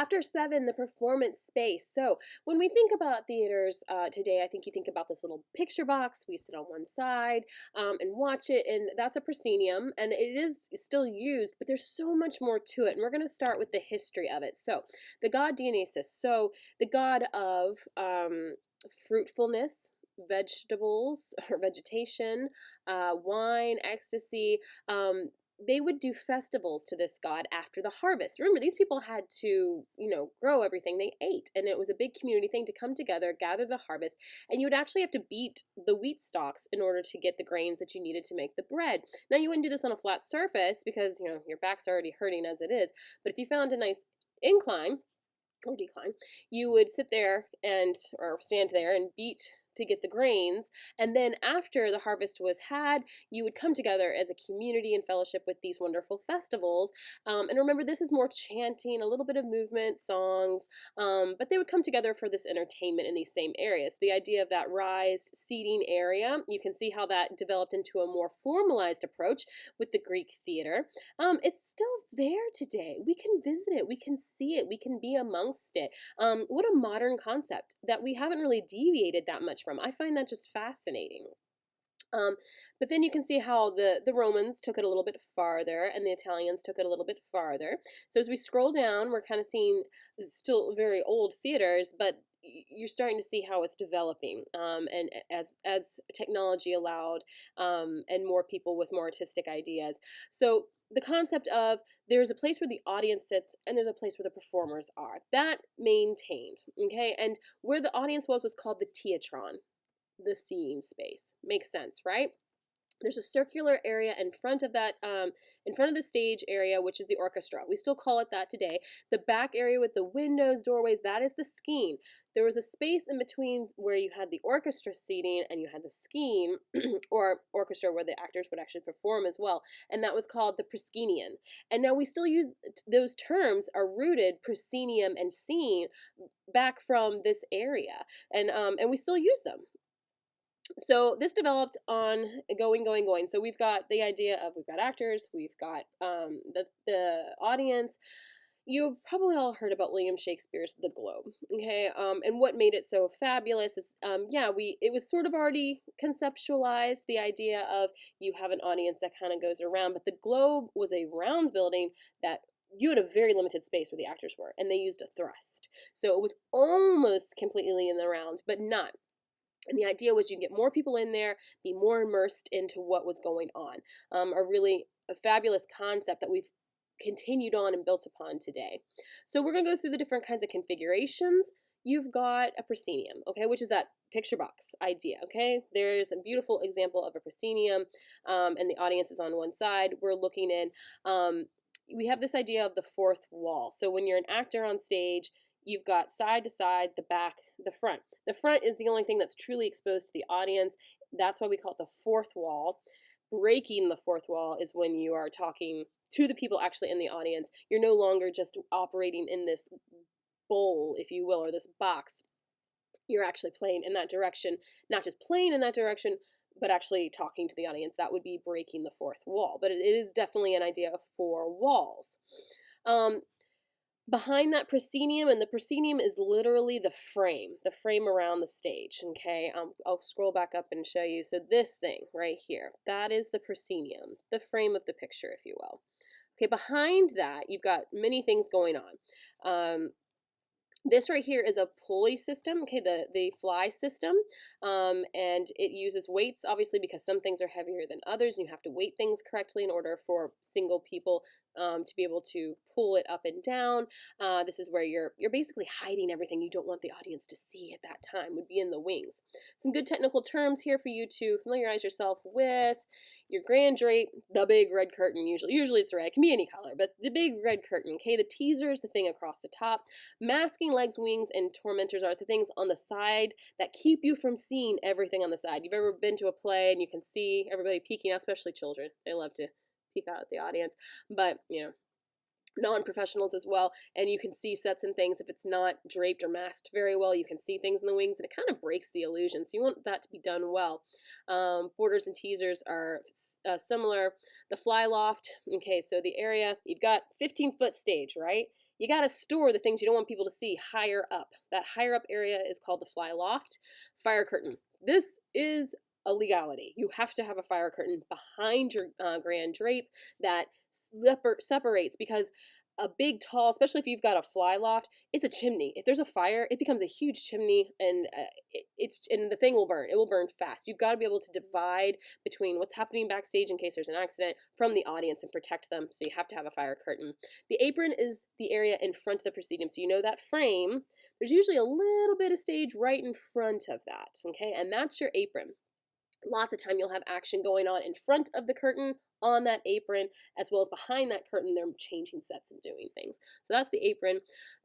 Chapter 7, the performance space. So, when we think about theaters today, I think you think about this little picture box. We sit on one side and watch it, and that's a proscenium, and it is still used, but there's so much more to it. And we're going to start with the history of it. So, the god Dionysus, so the god of fruitfulness, vegetables or vegetation, wine, ecstasy. They would do festivals to this god after the harvest. Remember, these people had to, grow everything they ate, and it was a big community thing to come together, gather the harvest, and you would actually have to beat the wheat stalks in order to get the grains that you needed to make the bread. Now, you wouldn't do this on a flat surface because, your back's already hurting as it is, but if you found a nice incline or decline, you would sit there or stand there and beat to get the grains. And then after the harvest was had, you would come together as a community and fellowship with these wonderful festivals. And remember, this is more chanting, a little bit of movement, songs, but they would come together for this entertainment in these same areas. The idea of that raised seating area, you can see how that developed into a more formalized approach with the Greek theater. It's still there today. We can visit it, we can see it, we can be amongst it. What a modern concept that we haven't really deviated that much from. I find that just fascinating. But then you can see how the Romans took it a little bit farther and the Italians took it a little bit farther. So as we scroll down, we're kind of seeing still very old theaters, but you're starting to see how it's developing, and as technology allowed, and more people with more artistic ideas. So the concept of there's a place where the audience sits and there's a place where the performers are, that maintained, okay? And where the audience was called the theatron, the seeing space. Makes sense, right? There's a circular area in front of that, in front of the stage area, which is the orchestra. We still call it that today. The back area with the windows, doorways, that is the skene. There was a space in between where you had the orchestra seating and you had the skene, or orchestra where the actors would actually perform as well, and that was called the proscenium. And now we still use those terms, are rooted, proscenium and scene, back from this area, and we still use them. So this developed on going. So we've got the idea of, we've got actors, we've got the audience. You've probably all heard about William Shakespeare's The Globe, okay? And what made it so fabulous is, it was sort of already conceptualized, the idea of you have an audience that kind of goes around, but the Globe was a round building that you had a very limited space where the actors were, and they used a thrust. So it was almost completely in the round, but not. And the idea was you'd get more people in there, be more immersed into what was going on. A fabulous concept that we've continued on and built upon today. So we're going to go through the different kinds of configurations. You've got a proscenium, okay, which is that picture box idea, okay? There's a beautiful example of a proscenium, and the audience is on one side. We're looking in. We have this idea of the fourth wall. So when you're an actor on stage, you've got side to side, the back, the front. The front is the only thing that's truly exposed to the audience. That's why we call it the fourth wall. Breaking the fourth wall is when you are talking to the people actually in the audience. You're no longer just operating in this bowl, if you will, or this box. You're actually playing in that direction, not just playing in that direction, but actually talking to the audience. That would be breaking the fourth wall. But it is definitely an idea of four walls. Behind that proscenium, and the proscenium is literally the frame around the stage, okay? I'll scroll back up and show you. So this thing right here, that is the proscenium, the frame of the picture, if you will. Okay, behind that, you've got many things going on. This right here is a pulley system, okay, the fly system, and it uses weights, obviously, because some things are heavier than others, and you have to weight things correctly in order for single people to be able to pull it up and down. This is where you're basically hiding everything you don't want the audience to see at that time, would be in the wings. Some good technical terms here for you to familiarize yourself with. Your grand drape, the big red curtain, usually it's red, it can be any color, but the big red curtain, okay? The teaser is the thing across the top. Masking legs, wings, and tormentors are the things on the side that keep you from seeing everything on the side. You've ever been to a play and you can see everybody peeking out, especially children. They love to peek out at the audience, but, non-professionals as well, and you can see sets and things. If it's not draped or masked very well, you can see things in the wings, and it kind of breaks the illusion, so you want that to be done well. Borders and teasers are similar. The fly loft, okay, so the area, you've got 15-foot stage, right? you got to store the things you don't want people to see higher up. That higher up area is called the fly loft. Fire curtain. This is a legality. You have to have a fire curtain behind your grand drape that separates, because a big tall, especially if you've got a fly loft, it's a chimney. If there's a fire, it becomes a huge chimney, and and the thing will burn. It will burn fast. You've got to be able to divide between what's happening backstage in case there's an accident from the audience and protect them. So you have to have a fire curtain. The apron is the area in front of the proscenium. So you know that frame, there's usually a little bit of stage right in front of that, okay? And that's your apron. Lots of time you'll have action going on in front of the curtain, on that apron, as well as behind that curtain. They're changing sets and doing things. So that's the apron.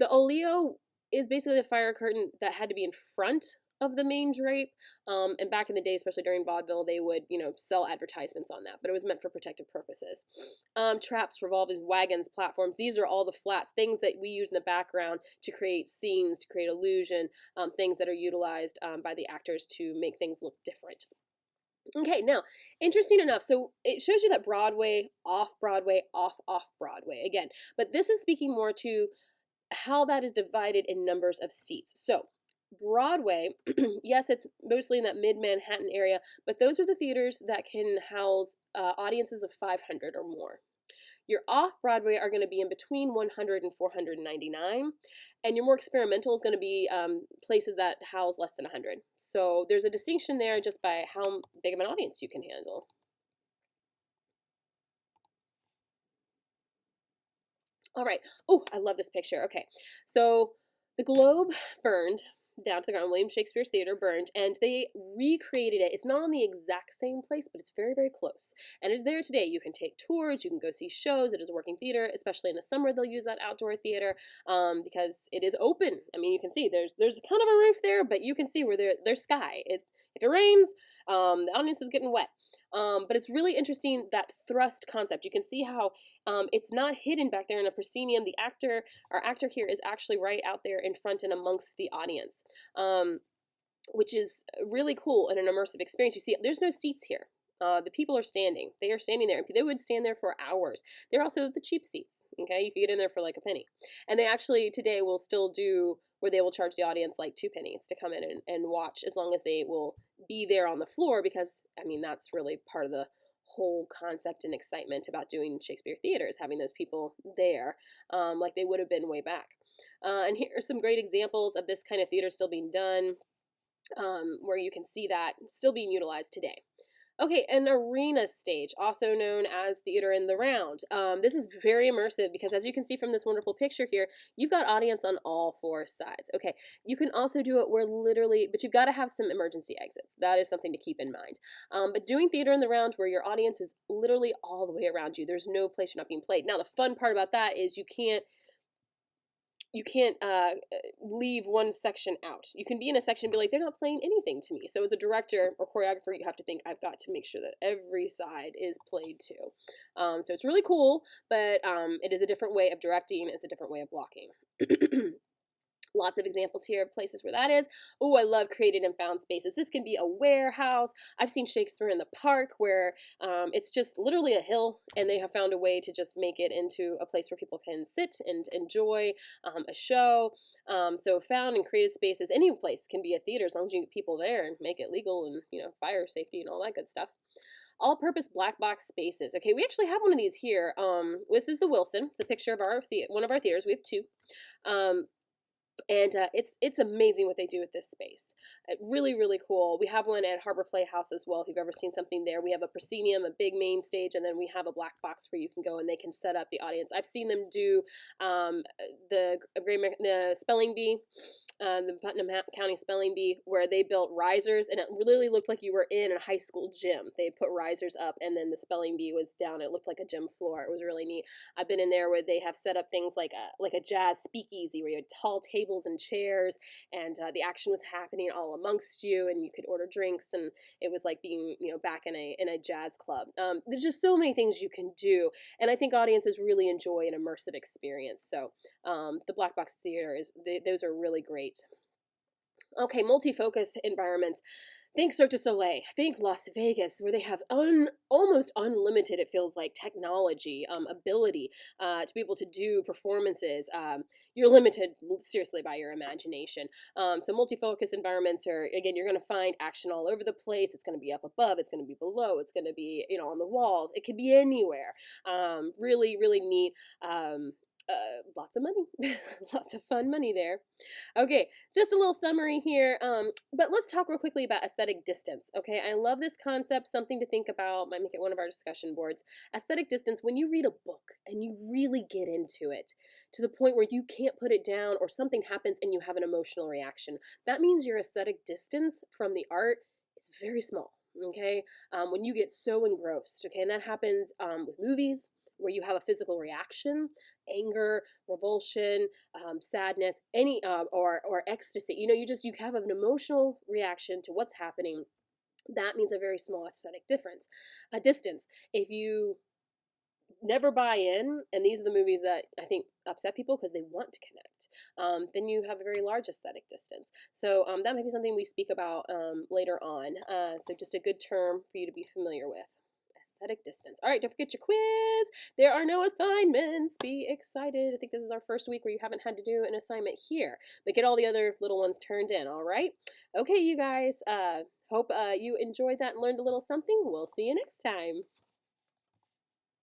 The oleo is basically the fire curtain that had to be in front of the main drape. And back in the day, especially during vaudeville, they would, sell advertisements on that, but it was meant for protective purposes. Traps, revolvers, wagons, platforms, these are all the flats, things that we use in the background to create scenes, to create illusion, things that are utilized by the actors to make things look different. Okay, now, interesting enough, so it shows you that Broadway, off-Broadway, off-Broadway, again, but this is speaking more to how that is divided in numbers of seats. So, Broadway, yes, it's mostly in that mid-Manhattan area, but those are the theaters that can house audiences of 500 or more. Your off-Broadway are going to be in between 100 and 499, and your more experimental is going to be places that house less than 100. So there's a distinction there just by how big of an audience you can handle. All right. Oh, I love this picture. Okay. So the Globe burned down to the ground. William Shakespeare's Theater burned, and they recreated it. It's not on the exact same place, but it's very, very close. And it's there today. You can take tours. You can go see shows. It is a working theater, especially in the summer. They'll use that outdoor theater because it is open. I mean, you can see there's kind of a roof there, but you can see where there's sky. If it rains, the audience is getting wet. But it's really interesting, that thrust concept. You can see how it's not hidden back there in a proscenium. Our actor here is actually right out there in front and amongst the audience, which is really cool and an immersive experience. You see, there's no seats here. The people are standing. They are standing there. They would stand there for hours. They're also the cheap seats. Okay, you can get in there for like a penny. And they actually today will still do where they will charge the audience like 2 pennies to come in and watch, as long as they will be there on the floor, because I mean that's really part of the whole concept and excitement about doing Shakespeare theater, is having those people there like they would have been way back. And here are some great examples of this kind of theater still being done, where you can see that still being utilized today. Okay, an arena stage, also known as theater in the round. This is very immersive because, as you can see from this wonderful picture here, you've got audience on all 4 sides. Okay, you can also do it where literally, but you've got to have some emergency exits. That is something to keep in mind. But doing theater in the round where your audience is literally all the way around you, there's no place you're not being played. Now, the fun part about that is you can't leave one section out. You can be in a section and be like, they're not playing anything to me. So as a director or choreographer, you have to think, I've got to make sure that every side is played too. So it's really cool, but it is a different way of directing. It's a different way of blocking. Lots of examples here of places where that is. Oh, I love created and found spaces. This can be a warehouse. I've seen Shakespeare in the Park, where it's just literally a hill, and they have found a way to just make it into a place where people can sit and enjoy a show. So found and created spaces. Any place can be a theater as long as you get people there and make it legal, and fire safety and all that good stuff. All-purpose black box spaces. Okay, we actually have one of these here. This is the Wilson. It's a picture of one of our theaters. We have 2. And it's amazing what they do with this space. Really, really cool. We have one at Harbor Playhouse as well, if you've ever seen something there. We have a proscenium, a big main stage, and then we have a black box where you can go and they can set up the audience. I've seen them do the Spelling Bee, the Putnam County Spelling Bee, where they built risers, and it really looked like you were in a high school gym. They put risers up, and then the Spelling Bee was down. It looked like a gym floor. It was really neat. I've been in there where they have set up things like a jazz speakeasy, where you had tall tables and chairs, and the action was happening all amongst you, and you could order drinks, and it was like being back in a jazz club. There's just so many things you can do, and I think audiences really enjoy an immersive experience. So the black box theater those are really great. Okay, multi-focus environments. Think Cirque du Soleil, think Las Vegas, where they have almost unlimited, it feels like, technology, ability to be able to do performances. You're limited, seriously, by your imagination. So multi-focus environments are, again, you're going to find action all over the place. It's going to be up above, it's going to be below, it's going to be, on the walls. It could be anywhere. Really, really neat. Lots of money, lots of fun money there. Okay, so just a little summary here. But let's talk real quickly about aesthetic distance. Okay, I love this concept, something to think about, might make it one of our discussion boards. Aesthetic distance, when you read a book and you really get into it to the point where you can't put it down or something happens and you have an emotional reaction, that means your aesthetic distance from the art is very small. Okay, when you get so engrossed, okay, and that happens with movies where you have a physical reaction, anger, revulsion, sadness, any or ecstasy. You have an emotional reaction to what's happening. That means a very small aesthetic difference, a distance. If you never buy in, and these are the movies that I think upset people because they want to connect, then you have a very large aesthetic distance. So that might be something we speak about later on. So just a good term for you to be familiar with. Aesthetic distance. All right, don't forget your quiz. There are no assignments. Be excited. I think this is our first week where you haven't had to do an assignment here, but get all the other little ones turned in, all right? Okay, you guys, hope you enjoyed that and learned a little something. We'll see you next time.